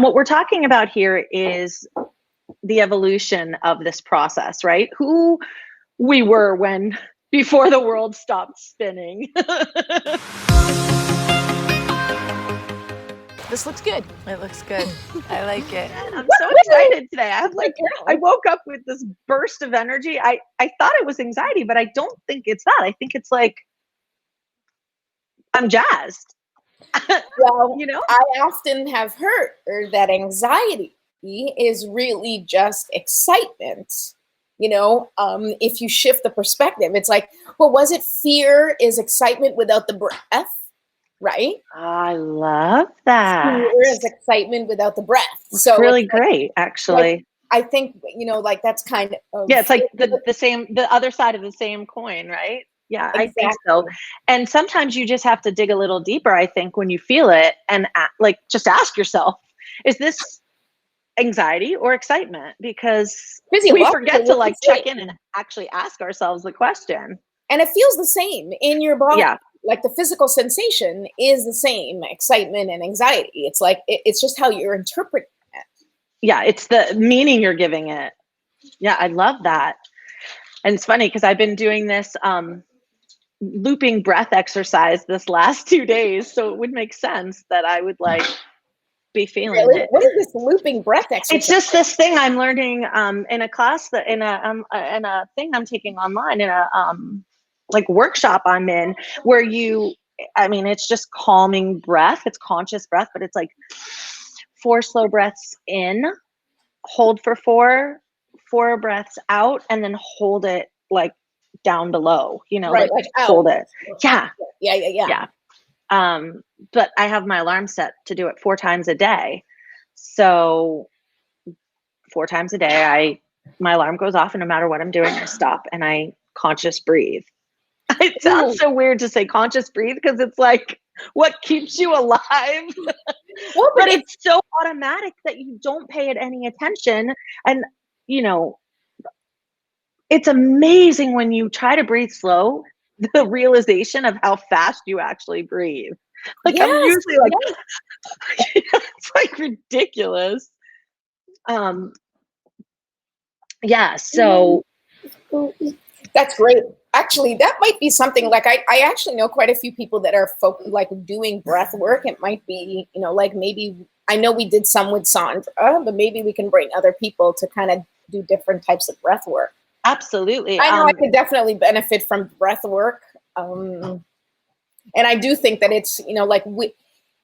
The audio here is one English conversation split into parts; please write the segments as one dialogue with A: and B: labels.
A: what we're talking about here is the evolution of this process, right? Who we were before the world stopped spinning.
B: This looks good. It looks good. I like it.
A: I'm so excited today. I woke up with this burst of energy. I thought it was anxiety, but I don't think it's that. I think it's like I'm jazzed.
C: Well, I often have heard that anxiety is really just excitement. If you shift the perspective, it's like, well, was it fear is excitement without the breath? Right?
A: I love that.
C: Fear is excitement without the breath. So
A: it's really great, actually.
C: I think, that's kind of...
A: Yeah, it's like the other side of the same coin, right? Yeah, exactly. I think so. And sometimes you just have to dig a little deeper, I think, when you feel it and just ask yourself, is this anxiety or excitement? Because we forget to check in and actually ask ourselves the question.
C: And it feels the same in your body.
A: Yeah.
C: Like the physical sensation is the same, excitement and anxiety. It's like, it's just how you're interpreting it.
A: Yeah, it's the meaning you're giving it. Yeah, I love that. And it's funny because I've been doing this looping breath exercise this last 2 days. So it would make sense that I would be feeling it.
C: What is this looping breath exercise?
A: It's just this thing I'm learning in a class in a thing I'm taking online in a workshop I'm in where it's just calming breath. It's conscious breath, but it's like 4 slow breaths in, hold for 4 breaths out, and then hold it down below,
C: right,
A: hold it. Yeah.
C: Yeah.
A: But I have my alarm set to do it 4 times a day. So 4 times a day, my alarm goes off, and no matter what I'm doing, I stop and I conscious breathe. It sounds so weird to say conscious breathe because it's like what keeps you alive. Well, but it's so automatic that you don't pay it any attention. And, it's amazing when you try to breathe slow, the realization of how fast you actually breathe. I'm usually it's ridiculous. So
C: that's great. Actually, that might be something I actually know quite a few people that are doing breath work. It might be, maybe I know we did some with Sandra, but maybe we can bring other people to kind of do different types of breath work.
A: Absolutely.
C: I know I could definitely benefit from breath work. And I do think that it's,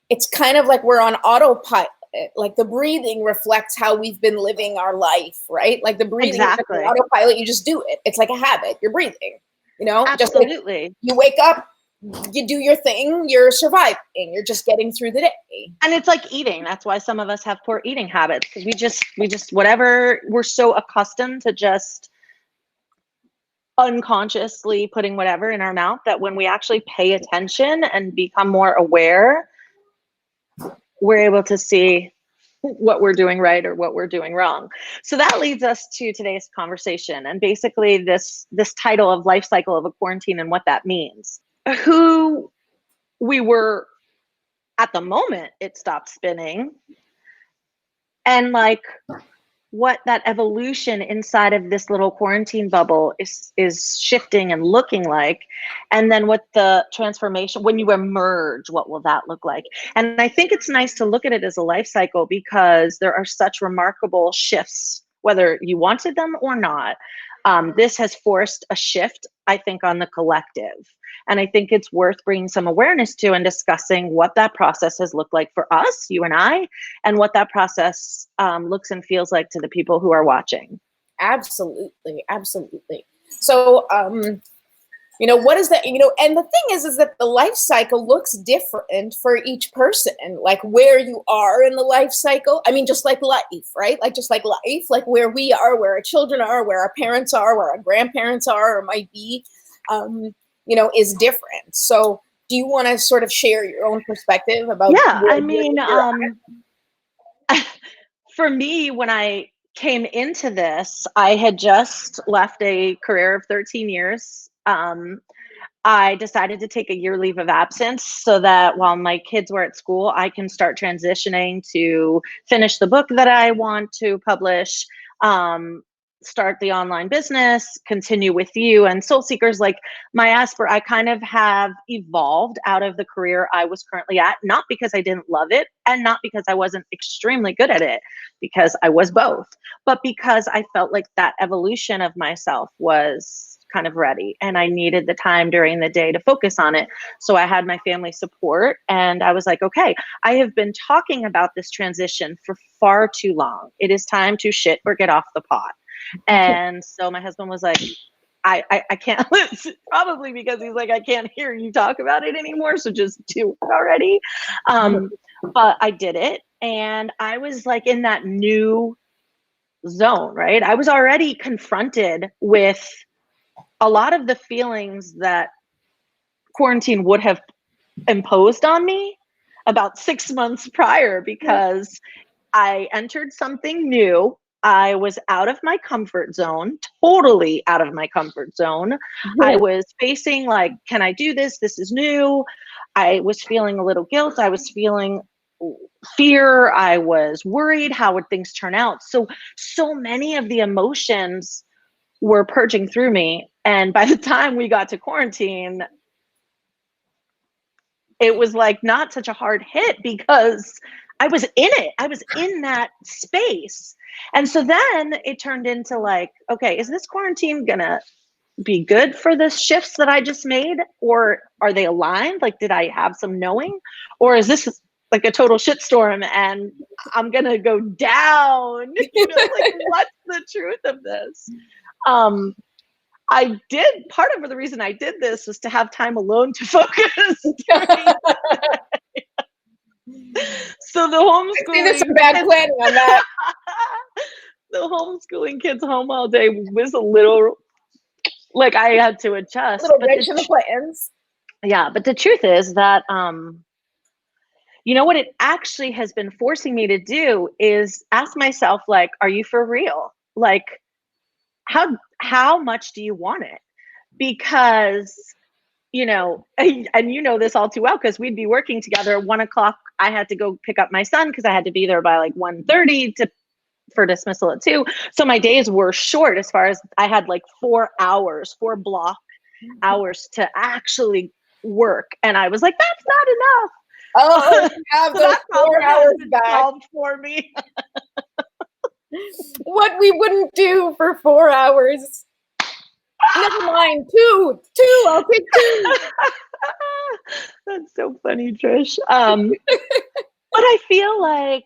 C: it's kind of like we're on autopilot. Like the breathing reflects how we've been living our life, right? Like the breathing is like autopilot, you just do it. It's like a habit. You're breathing,
A: Absolutely.
C: Just you wake up, you do your thing, you're surviving, you're just getting through the day.
A: And it's like eating. That's why some of us have poor eating habits, because we just whatever, we're so accustomed to just unconsciously putting whatever in our mouth that when we actually pay attention and become more aware, we're able to see what we're doing right or what we're doing wrong. So that leads us to today's conversation, and basically this title of Life Cycle of a Quarantine and what that means. Who we were at the moment it stopped spinning, and what that evolution inside of this little quarantine bubble is shifting and looking like. And then what the transformation, when you emerge, what will that look like? And I think it's nice to look at it as a life cycle because there are such remarkable shifts, whether you wanted them or not. This has forced a shift, I think, on the collective. And I think it's worth bringing some awareness to and discussing what that process has looked like for us, you and I, and what that process looks and feels like to the people who are watching.
C: Absolutely. Absolutely. So, what is that, and the thing is that the life cycle looks different for each person, like where you are in the life cycle. I mean, just like life, right? Just like life, like where we are, where our children are, where our parents are, where our grandparents are, or might be, is different. So do you want to sort of share your own perspective about?
A: Yeah, I mean, for me, when I came into this, I had just left a career of 13 years. I decided to take a year leave of absence so that while my kids were at school, I can start transitioning to finish the book that I want to publish, um, start the online business, continue with you and Soul Seekers. Like I kind of have evolved out of the career I was currently at, not because I didn't love it and not because I wasn't extremely good at it, because I was both, but because I felt like that evolution of myself was kind of ready and I needed the time during the day to focus on it. So I had my family support and I was like, okay, I have been talking about this transition for far too long. It is time to shit or get off the pot. And so my husband was like, I can't listen, probably because he's like, I can't hear you talk about it anymore. So just do it already. But I did it. And I was like in that new zone, right? I was already confronted with a lot of the feelings that quarantine would have imposed on me about 6 months prior, because I entered something new. I was out of my comfort zone, totally out of my comfort zone. I was facing like, can I do this? This is new. I was feeling a little guilt. I was feeling fear. I was worried. How would things turn out? So many of the emotions were purging through me. And by the time we got to quarantine, it was like not such a hard hit because I was in it. I was in that space. And so then it turned into like, okay, is this quarantine gonna be good for the shifts that I just made? Or are they aligned? Like, did I have some knowing? Or is this like a total shitstorm and I'm gonna go down? You know, like what's the truth of this? Part of the reason I did this was to have time alone to focus. So the homeschooling.
C: There's some bad planning on that.
A: The homeschooling kids home all day was a little, like I had to adjust.
C: A little wrench in the plans.
A: Yeah, but the truth is that, you know what it actually has been forcing me to do is ask myself, like, are you for real? Like, how much do you want it? Because, you know, and you know this all too well, because we'd be working together at 1:00. I had to go pick up my son because I had to be there by like 1:30 for dismissal at 2. So my days were short as far as I had like 4 block hours to actually work. And I was like, that's not enough.
C: Oh, have those 4 hours back
A: for me.
C: What we wouldn't do for 4 hours. Never mind, two. I'll take 2.
A: That's so funny, Trish. But I feel like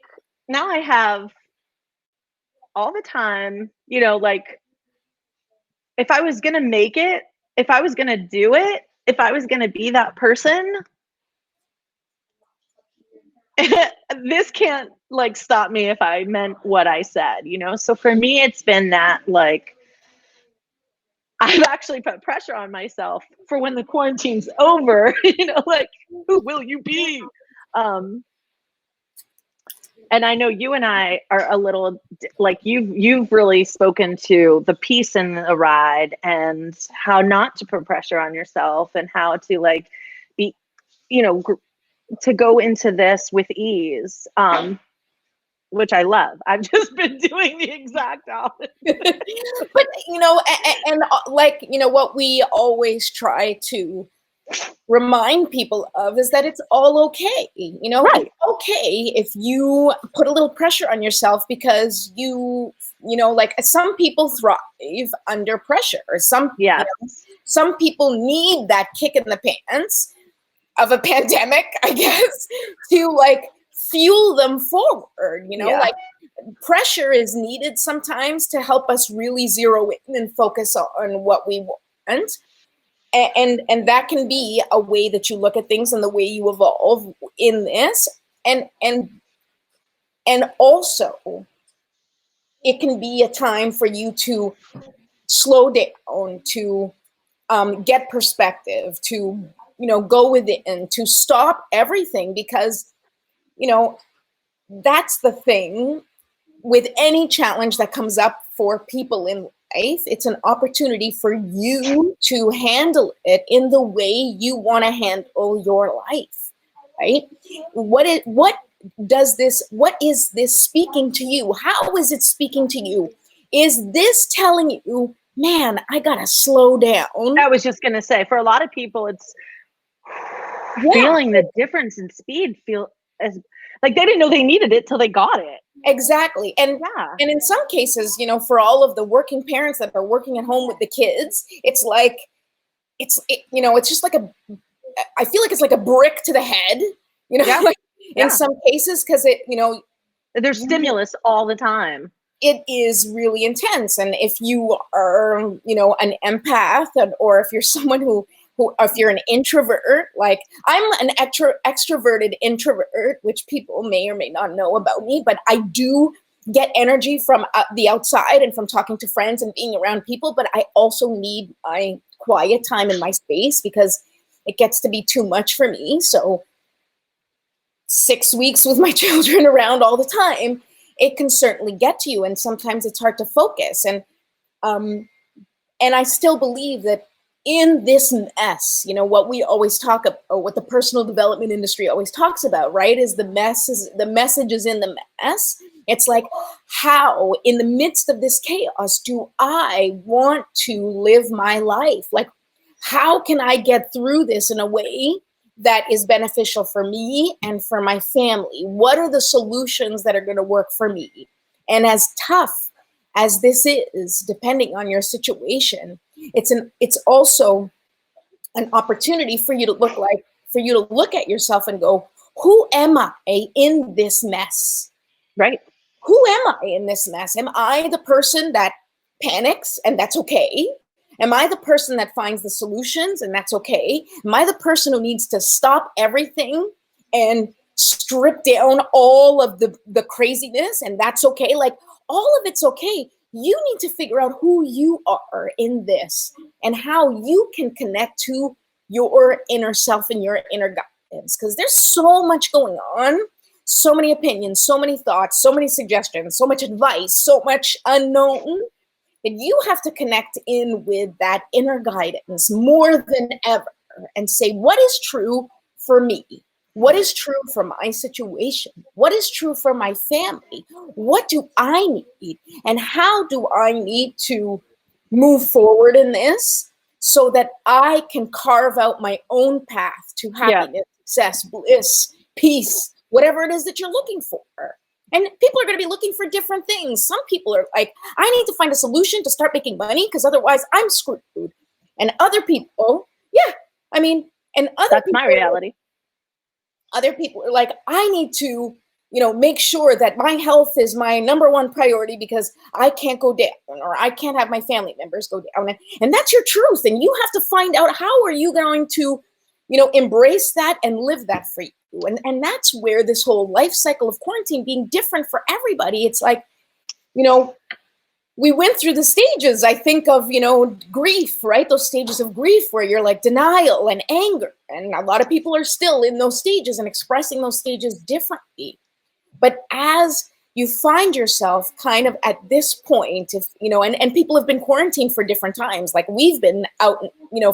A: now I have all the time, you know, like if I was gonna make it, if I was gonna do it, if I was gonna be that person, this can't like stop me if I meant what I said, you know? So for me, it's been that like, I've actually put pressure on myself for when the quarantine's over, you know, like, who will you be? And I know you and I are a little like you've really spoken to the peace in the ride and how not to put pressure on yourself and how to like be, you know, to go into this with ease, which I love. I've just been doing the exact opposite.
C: But, you know, and like, you know, what we always try to remind people of is that it's all okay. You know,
A: right.
C: It's okay if you put a little pressure on yourself because you know, like some people thrive under pressure. Some people need that kick in the pants of a pandemic, I guess, to like fuel them forward. You know, like pressure is needed sometimes to help us really zero in and focus on what we want. And that can be a way that you look at things and the way you evolve in this. And also it can be a time for you to slow down, to get perspective, to, you know, go within, to stop everything, because, you know, that's the thing with any challenge that comes up for people in life. It's an opportunity for you to handle it in the way you want to handle your life, right? What is this speaking to you? How is it speaking to you? Is this telling you, man, I gotta slow down?
A: I was just gonna say, for a lot of people, it's feeling the difference in speed. Feel as like they didn't know they needed it till they got it.
C: Exactly. And in some cases, for all of the working parents that are working at home with the kids, it's like it's just like I feel like it's like a brick to the head, like in some cases, because
A: there's stimulus all the time.
C: It is really intense. And if you are, an empath, or if you're someone who if you're an introvert, like I'm an extroverted introvert, which people may or may not know about me, but I do get energy from the outside and from talking to friends and being around people. But I also need my quiet time in my space because it gets to be too much for me. So 6 weeks with my children around all the time, it can certainly get to you. And sometimes it's hard to focus. And I still believe that in this mess, what we always talk about, or what the personal development industry always talks about, right, is the message is in the mess. It's like, how in the midst of this chaos do I want to live my life? Like, how can I get through this in a way that is beneficial for me and for my family? What are the solutions that are going to work for me? And as tough as this is, depending on your situation, it's also an opportunity for you to look at yourself and go, who am I in this mess?
A: Right.
C: Who am I in this mess? Am I the person that panics and that's okay? Am I the person that finds the solutions and that's okay? Am I the person who needs to stop everything and strip down all of the craziness and that's okay? Like, all of it's okay. You need to figure out who you are in this and how you can connect to your inner self and your inner guidance. Because there's so much going on, so many opinions, so many thoughts, so many suggestions, so much advice, so much unknown. And you have to connect in with that inner guidance more than ever and say, what is true for me? What is true for my situation? What is true for my family? What do I need? And how do I need to move forward in this so that I can carve out my own path to happiness, success, bliss, peace, whatever it is that you're looking for? And people are going to be looking for different things. Some people are like, I need to find a solution to start making money because otherwise I'm screwed. And other people, that's
A: my reality.
C: Other people are like, I need to, make sure that my health is my number one priority because I can't go down, or I can't have my family members go down. And that's your truth. And you have to find out, how are you going to, embrace that and live that for you? And that's where this whole life cycle of quarantine being different for everybody. It's like, we went through the stages, I think, of, grief, right? Those stages of grief where you're like denial and anger. And a lot of people are still in those stages and expressing those stages differently. But as you find yourself kind of at this point, if, and people have been quarantined for different times, like we've been out,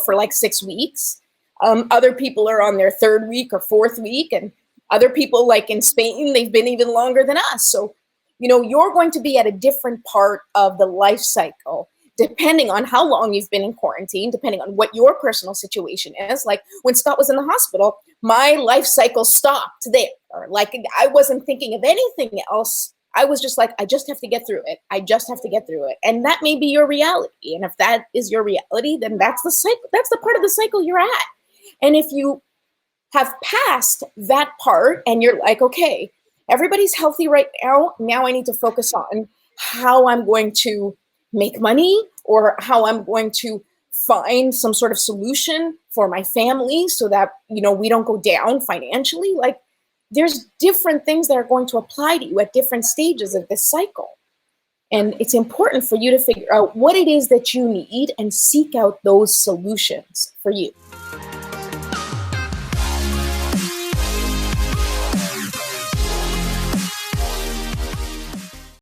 C: for like 6 weeks. Other people are on their 3rd week or 4th week. And other people, like in Spain, they've been even longer than us. So, you're going to be at a different part of the life cycle, depending on how long you've been in quarantine, depending on what your personal situation is. Like when Scott was in the hospital, my life cycle stopped there. Like I wasn't thinking of anything else. I was just like, I just have to get through it. I just have to get through it. And that may be your reality. And if that is your reality, then that's the cycle. That's the part of the cycle you're at. And if you have passed that part and you're like, okay, everybody's healthy right now. Now I need to focus on how I'm going to make money, or how I'm going to find some sort of solution for my family so that, we don't go down financially. Like there's different things that are going to apply to you at different stages of this cycle. And it's important for you to figure out what it is that you need and seek out those solutions for you.